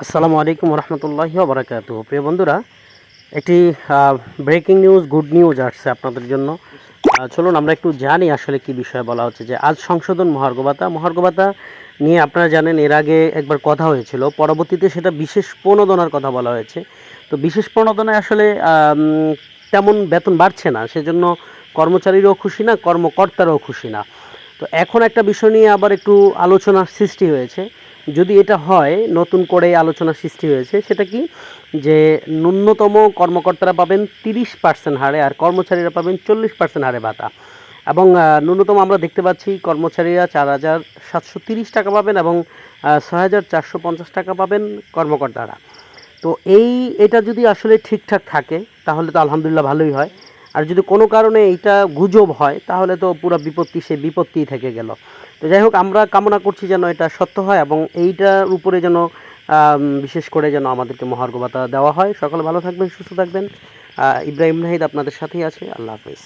আসসালামু আলাইকুম রহমতুল্লাহি ওয়া বারাকাতুহু। প্রিয় বন্ধুরা, একটি ব্রেকিং নিউজ, গুড নিউজ আসছে আপনাদের জন্য। চলুন আমরা একটু জানি আসলে কি বিষয়ে বলা হচ্ছে। যে আজ সংশোধন মহার্ঘ ভাতা নিয়ে আপনারা জানেন এর আগে একবার কথা হয়েছিল, পরবর্তীতে সেটা বিশেষ প্রণোদনার কথা বলা হয়েছে। তো বিশেষ প্রণোদনায় আসলে তেমন বেতন বাড়ছে না, সেজন্য কর্মচারীরাও খুশি না, কর্মকর্তারাও খুশি না। তো এখন একটা বিষয় নিয়ে আবার একটু আলোচনার সৃষ্টি হয়েছে। যদি এটা হয়, নতুন করে আলোচনার সৃষ্টি হয়েছে, সেটা কি, যে ন্যূনতম কর্মকর্তারা পাবেন 30% হারে আর কর্মচারীরা পাবেন 40% হারে ভাতা। এবং ন্যূনতম আমরা দেখতে পাচ্ছি কর্মচারীরা 4,730 টাকা পাবেন এবং 6,450 টাকা পাবেন কর্মকর্তারা। তো এটা যদি আসলে ঠিকঠাক থাকে তাহলে তো আলহামদুলিল্লাহ ভালোই হয়। আর যদি কোনো কারণে এইটা গুজব হয় তাহলে তো পুরো বিপত্তি, সে বিপত্তিই থেকে গেল। তো যাই হোক, আমরা কামনা করছি যেন এটা সত্য হয় এবং এইটার উপরে যেন বিশেষ করে যেন আমাদেরকে মহার্ঘ ভাতা দেওয়া হয়। সকলে ভালো থাকবেন, সুস্থ থাকবেন। ইব্রাহিম নাহিদ আপনাদের সাথেই আছে। আল্লাহ হাফেজ।